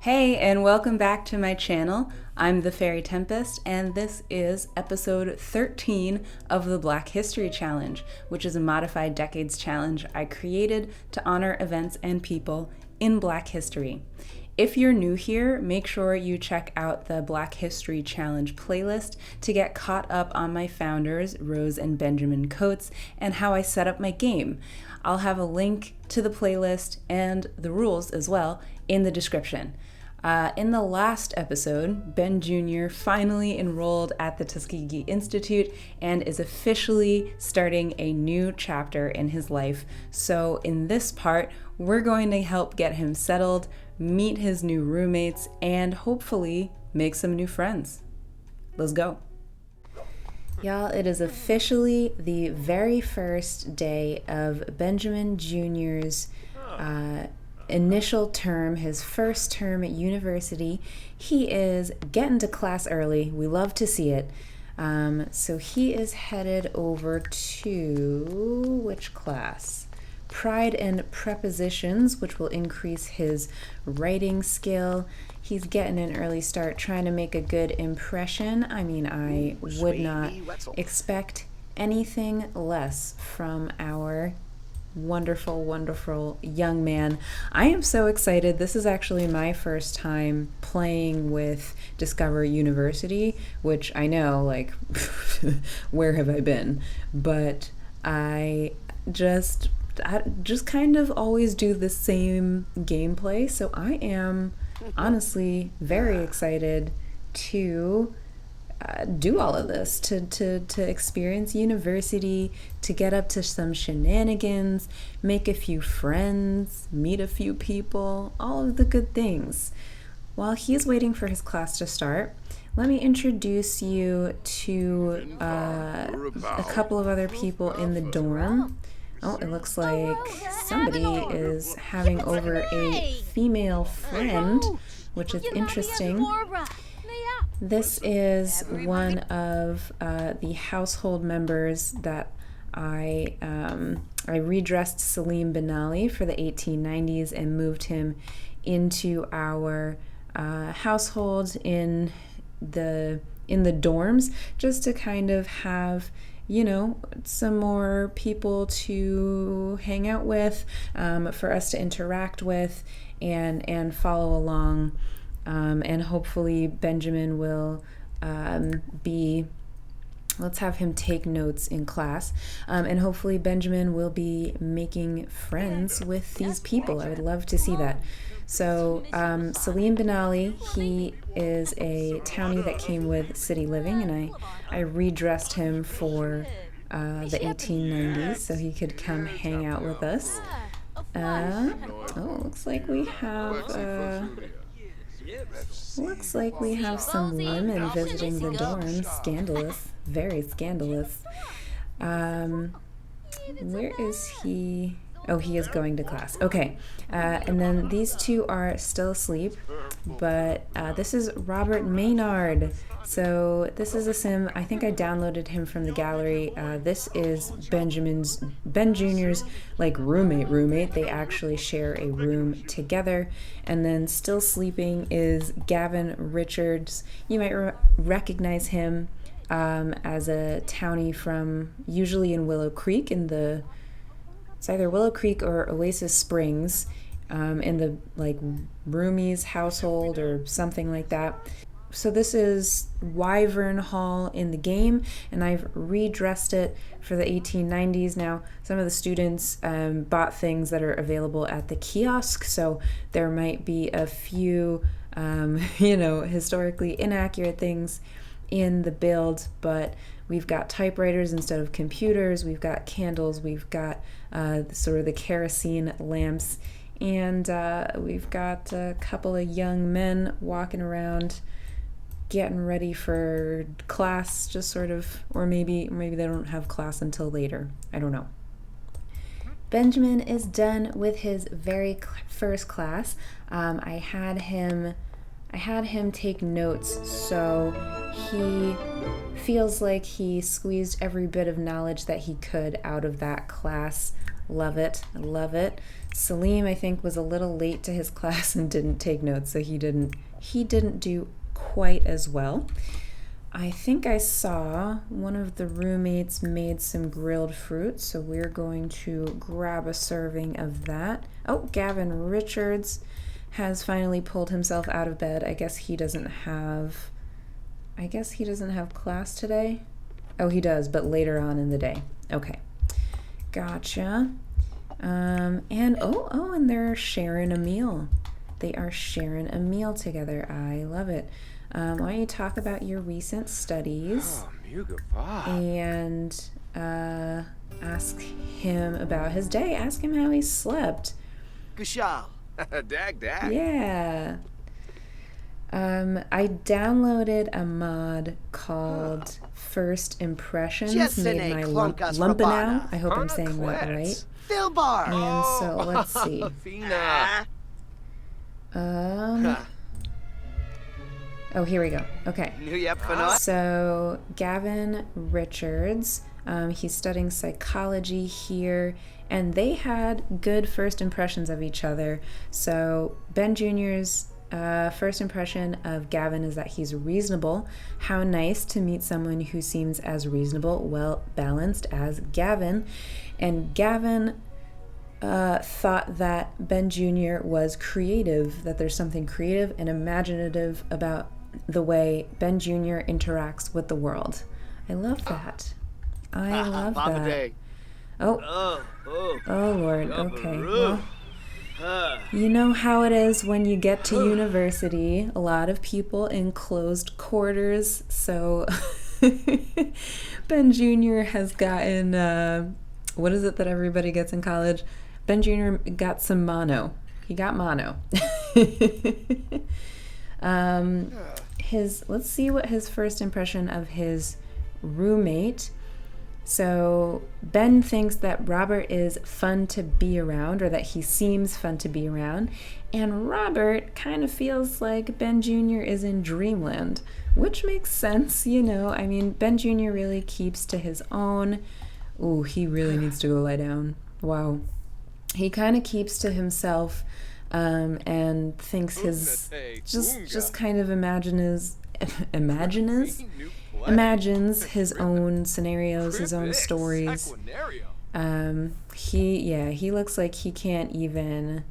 Hey, and welcome back to my channel. I'm the faerie-tempest, and this is episode 13 of the Black History Challenge, which is a modified decades challenge I created to honor events and people in Black history. If you're new here, make sure you check out the Black History Challenge playlist to get caught up on my founders, Rose and Benjamin Coates, and how I set up my game. I'll have a link to the playlist and the rules as well in the description. In the last episode, Ben Jr. finally enrolled at the Tuskegee Institute and is officially starting a new chapter in his life. So in this part, we're going to help get him settled, meet his new roommates, and hopefully make some new friends. Let's go. Y'all, it is officially the very first day of Benjamin Jr.'s initial term, his first term at university. He is getting to class early. We love to see it. So he is headed over to which class? Pride and Prepositions, which will increase his writing skill. He's getting an early start, trying to make a good impression. I mean, I would not expect anything less from our wonderful young man. I am so excited. This is actually my first time playing with Discover University, which I know, like, where have I been? But I just kind of always do the same gameplay, so I am honestly very excited to do all of this, to experience university, to get up to some shenanigans, make a few friends, meet a few people, all of the good things. While he's waiting for his class to start, let me introduce you to a couple of other people in the dorm. Oh, it looks like somebody is having over a female friend, which is interesting. This is one of the household members that I redressed Salim Ben Ali for the 1890s and moved him into our household in the dorms, just to kind of have, you know, some more people to hang out with, for us to interact with and follow along. And hopefully Benjamin will let's have him take notes in class, and hopefully Benjamin will be making friends with these people. I would love to see that. So Salim Ben Ali, he is a townie that came with City Living, and I redressed him for the 1890s so he could come hang out with us. Looks like we have some women visiting the dorm. Scandalous. Very scandalous. Where is he? Oh, he is going to class. Okay. And then these two are still asleep. But this is Robert Maynard. So this is a sim. I think I downloaded him from the gallery. This is Ben Jr.'s like roommate. They actually share a room together. And then still sleeping is Gavin Richards. You might recognize him as a townie from usually in Willow Creek it's either Willow Creek or Oasis Springs, in the like roomies household or something like that. So this is Wyvern Hall in the game, and I've redressed it for the 1890s. Now, some of the students bought things that are available at the kiosk, so there might be a few, historically inaccurate things in the build, but we've got typewriters instead of computers, we've got candles, we've got sort of the kerosene lamps, and we've got a couple of young men walking around getting ready for class, just sort of, or maybe they don't have class until later. I don't know. Benjamin is done with his very first class. I had him take notes, so he feels like he squeezed every bit of knowledge that he could out of that class. Love it. Love it. Salim, I think, was a little late to his class and didn't take notes, so he didn't do quite as well. I think I saw one of the roommates made some grilled fruit, so we're going to grab a serving of that. Oh, Gavin Richards has finally pulled himself out of bed. I guess he doesn't have class today. Oh, he does, but later on in the day. Okay. Gotcha. And they're sharing a meal. They are sharing a meal together. I love it. Why don't you talk about your recent studies and ask him about his day. Ask him how he slept. Kushal. Dag. Yeah. I downloaded a mod called First Impressions made by Lumpenow. I hope I'm saying that right. Filbar. And so let's see. Oh, here we go. Okay. So Gavin Richards, he's studying psychology here, and they had good first impressions of each other. So Ben Jr.'s first impression of Gavin is that he's reasonable. How nice to meet someone who seems as reasonable, well balanced as Gavin. And Gavin thought that Ben Jr. was creative, that there's something creative and imaginative about the way Ben Jr. interacts with the world. I love that. I love that. Oh, Lord. Okay. Well, you know how it is when you get to university. A lot of people in closed quarters. So Ben Jr. has gotten, what is it that everybody gets in college? Ben Jr. got some mono. He got mono. Let's see what his first impression of his roommate. So Ben thinks that Robert is fun to be around, or that he seems fun to be around, and Robert kind of feels like Ben Jr. is in dreamland, which makes sense, you know. I mean, Ben Jr. really keeps to his own. Ooh, he really needs to go lie down. Wow. He kind of keeps to himself, and thinks just kind of imagines his own scenarios, his own stories. He looks like he can't even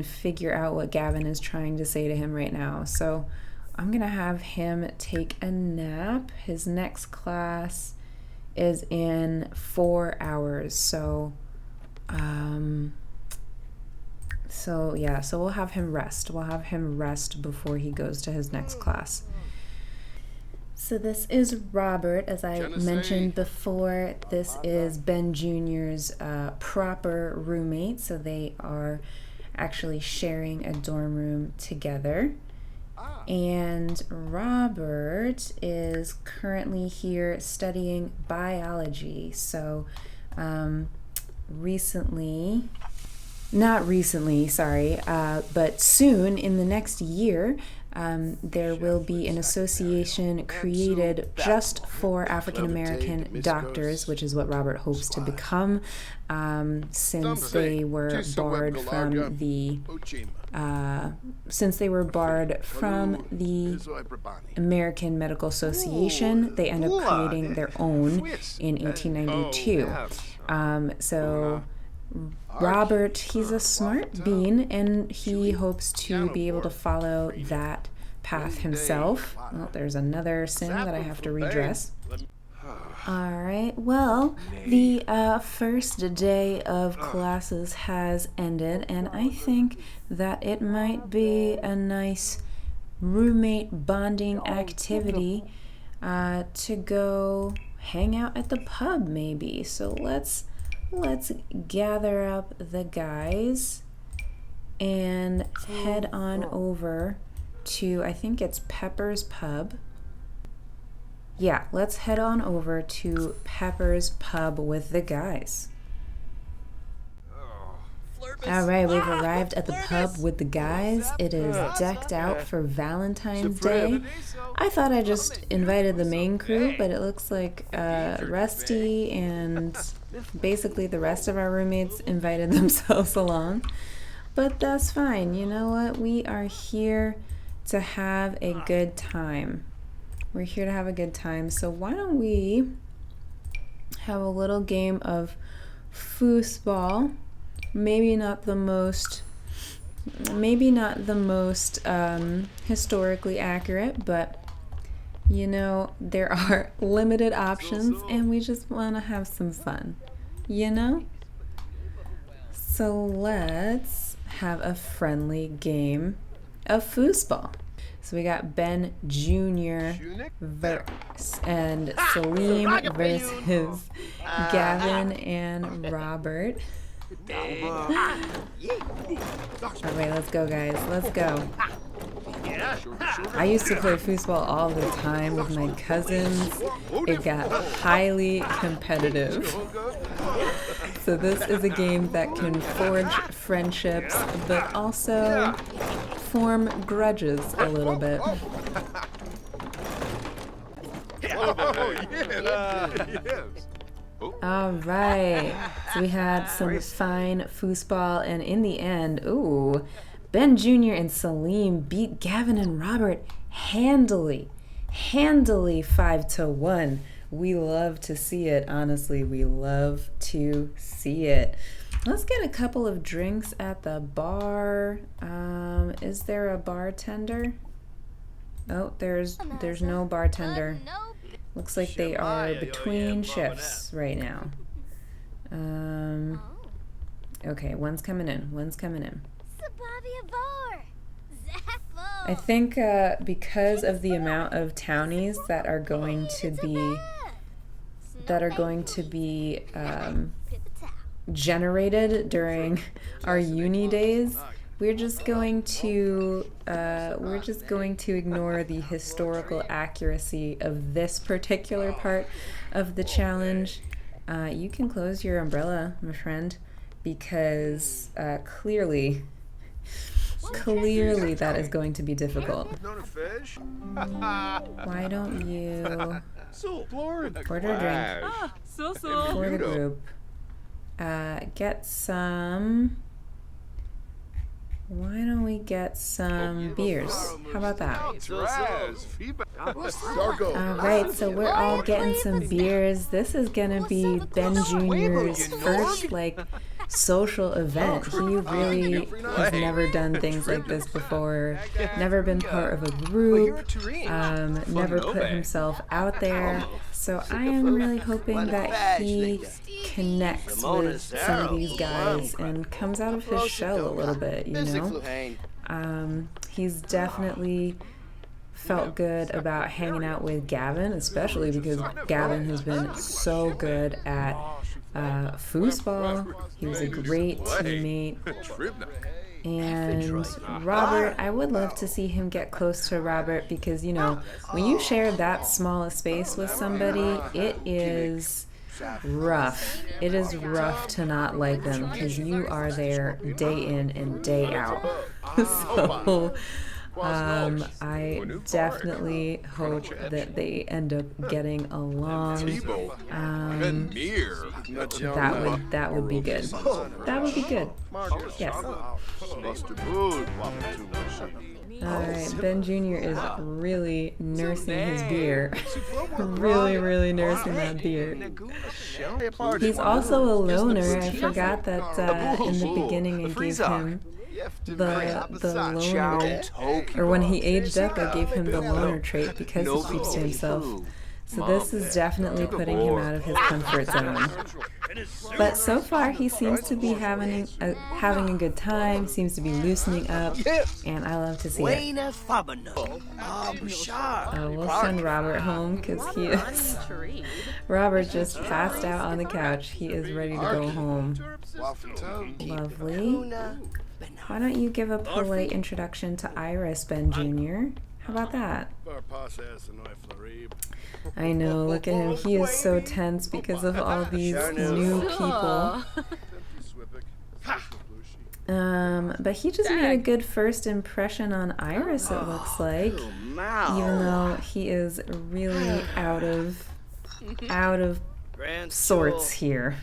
figure out what Gavin is trying to say to him right now. So I'm gonna have him take a nap. His next class is in 4 hours. So we'll have him rest. We'll have him rest before he goes to his next class. So this is Robert, as I mentioned before. This is Ben Jr.'s proper roommate, so they are actually sharing a dorm room together. And Robert is currently here studying biology. So but soon, in the next year, there will be an association created just for African American doctors, which is what Robert hopes to become, since they were barred from the American Medical Association. They end up creating their own in 1892. So Robert, he's a smart bean, and he hopes to be able to follow that path himself. Well, there's another sin that I have to redress. All right, well, the first day of classes has ended, and I think that it might be a nice roommate bonding activity to go hang out at the pub, maybe. So let's gather up the guys and head on over to, I think it's Pepper's Pub. Yeah, let's head on over to Pepper's Pub with the guys. All right, we've arrived at the pub with the guys. It is decked out for Valentine's Day. I thought I just invited the main crew, but it looks like Rusty and Basically, the rest of our roommates invited themselves along, but that's fine. You know what? We are here to have a good time. We're here to have a good time. So why don't we have a little game of foosball? Maybe not the most historically accurate, but you know, there are limited options and we just want to have some fun, you know? So let's have a friendly game of foosball. So we got Ben Jr. and Salim versus Gavin and Robert. Alright, let's go, guys. Let's go. I used to play foosball all the time with my cousins. It got highly competitive. So this is a game that can forge friendships, but also form grudges a little bit. All right, so we had some fine foosball, and in the end, ooh, Ben Jr. and Salim beat Gavin and Robert handily 5-1. We love to see it, honestly, we love to see it. Let's get a couple of drinks at the bar. Is there a bartender? Oh, there's no bartender. Looks like they are between shifts right now. Okay, one's coming in. I think because of the amount of townies that are going to be generated during our uni days, we're just going to ignore the historical accuracy of this particular part of the challenge. You can close your umbrella, my friend, because clearly that is going to be difficult. Why don't you order a drink for the group? Get some. Why don't we get some beers? How about that? Alright, so we're all getting some beers. This is gonna be Ben Jr.'s first, social event. He really has never done things like this before, never been part of a group, never put himself out there. So I am really hoping that he connects with some of these guys and comes out of his shell a little bit, you know? He's definitely felt good about hanging out with Gavin, especially because Gavin has been so good at foosball. He was a great teammate. And Robert, I would love to see him get close to Robert because, you know, when you share that small a space with somebody, it is rough. It is rough to not like them because you are there day in and day out. So I definitely hope that they end up getting along. That would be good. That would be good. Yes. Alright, Ben Jr. is really nursing his beer. really nursing that beer. He's also a loner. I forgot that in the beginning I gave him the loner, or when he aged up I gave him the loner trait because he keeps to himself. So this is definitely putting him out of his comfort zone. But so far he seems to be having a good time, seems to be loosening up, and I love to see it. We'll send Robert home because Robert just passed out on the couch. He is ready to go home. Lovely. Why don't you give a polite introduction to Iris, Ben Jr.? How about that? I know, look at him. He is so tense because of all these new people. But he just made a good first impression on Iris, it looks like. Even though he is really out of sorts here.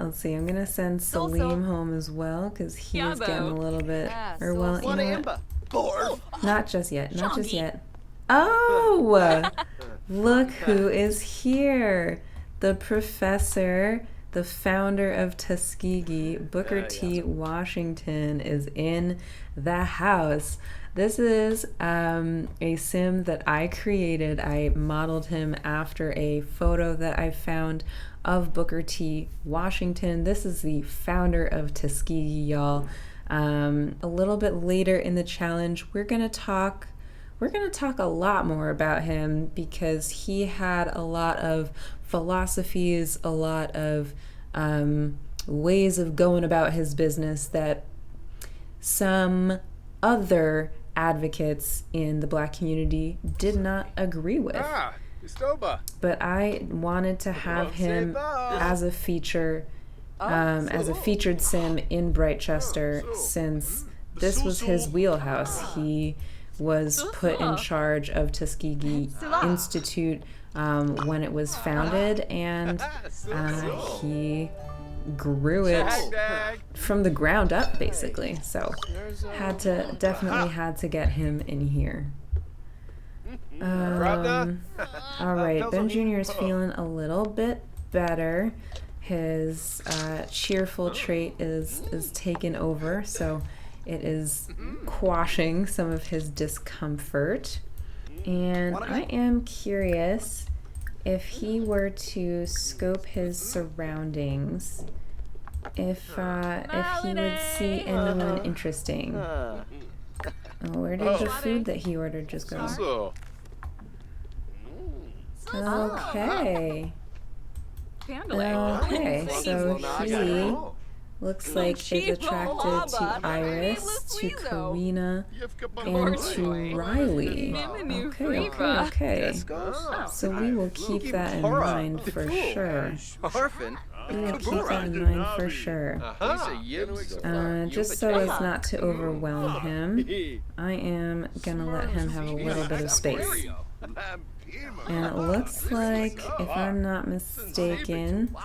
Let's see. I'm gonna send Salim home as well because he is getting a little bit. Or well, you know what? Not just yet. Not just yet. Oh, look who is here! The professor, the founder of Tuskegee, Booker T. Washington, is in the house. This is a sim that I created. I modeled him after a photo that I found of Booker T. Washington. This is the founder of Tuskegee, y'all. A little bit later in the challenge, we're gonna talk a lot more about him because he had a lot of philosophies, a lot of ways of going about his business that some other advocates in the Black community did not agree with. But I wanted to have him as a feature, as a featured sim in Brightchester, since this was his wheelhouse. He was put in charge of Tuskegee Institute when it was founded, and he grew it from the ground up, basically. So definitely had to get him in here. All right, Ben Jr. is feeling a little bit better. His cheerful trait is taken over, so it is quashing some of his discomfort. And I am curious if he were to scope his surroundings, if he would see anyone interesting. Oh, where did the food that he ordered just go? Okay. Okay, so he looks like is attracted to Iris, to Karina, and to Riley. Okay. So we will keep that in mind for sure. We will keep that in mind for sure. Just so as not to overwhelm him, I am gonna let him have a little bit of space. And it looks like, if I'm not mistaken,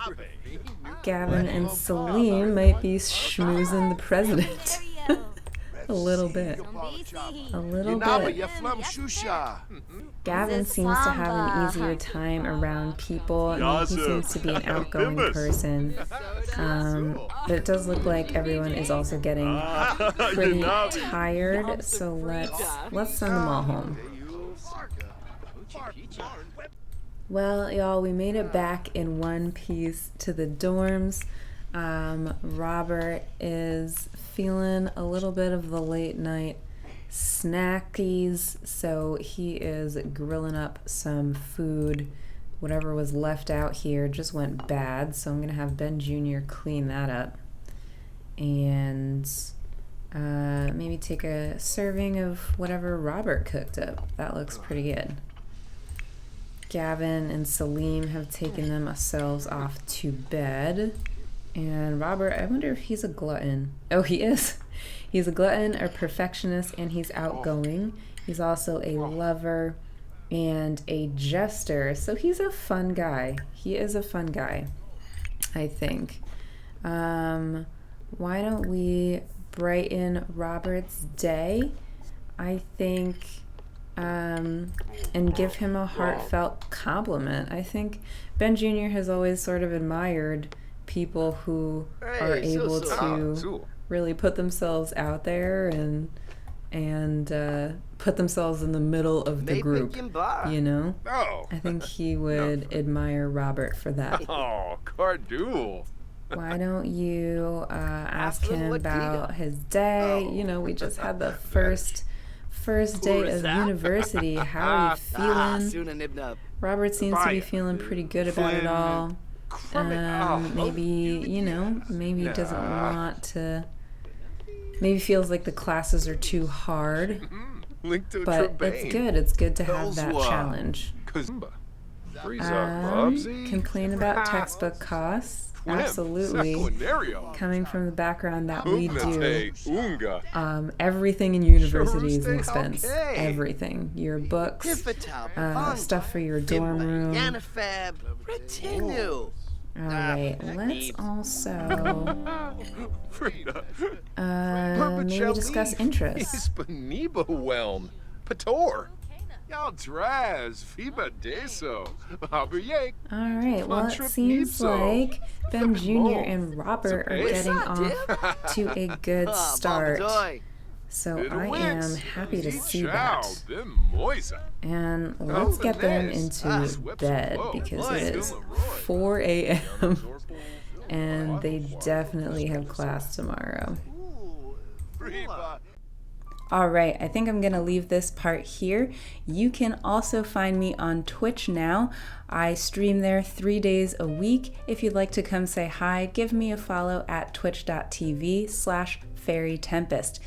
Gavin and Salim might be schmoozing the president. A little bit. Gavin seems to have an easier time around people, and he seems to be an outgoing person. But it does look like everyone is also getting pretty tired, so let's send them all home. Well, y'all, we made it back in one piece to the dorms. Robert is feeling a little bit of the late night snackies, so he is grilling up some food. Whatever was left out here just went bad, so I'm gonna have Ben Jr. clean that up and maybe take a serving of whatever Robert cooked up. That looks pretty good. Gavin and Salim have taken themselves off to bed. And Robert, I wonder if he's a glutton. Oh, he is. He's a glutton, a perfectionist, and he's outgoing. He's also a lover and a jester. So he's a fun guy. He is a fun guy, I think. Why don't we brighten Robert's day? I think... and give him a heartfelt compliment. I think Ben Jr. has always sort of admired people who are able to really put themselves out there and put themselves in the middle of the group, you know? I think he would admire Robert for that. Why don't you ask him about his day? You know, we just had the first day of university. How are you feeling? Robert seems to be feeling pretty good about it all. Maybe, you know, maybe he doesn't want to, maybe feels like the classes are too hard, but it's good to have that challenge. Complain about textbook costs. Absolutely. Coming from the background that we do, everything in university is an expense. Everything. Your books, stuff for your dorm room. All right, let's also maybe discuss interests. Whelm. Pator. Y'all draz, Fiba Deso. Haberye. All right, well, it seems like Ben Jr. and Robert are getting off to a good start. So I am happy to see that. And let's get them into bed because it is 4 a.m. and they definitely have class tomorrow. All right, I think I'm gonna leave this part here. You can also find me on Twitch now. I stream there 3 days a week. If you'd like to come say hi, give me a follow at twitch.tv/faerie-tempest.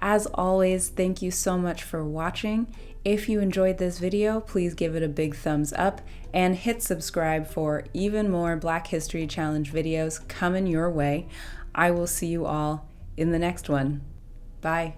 As always, thank you so much for watching. If you enjoyed this video, please give it a big thumbs up and hit subscribe for even more Black History Challenge videos coming your way. I will see you all in the next one. Bye.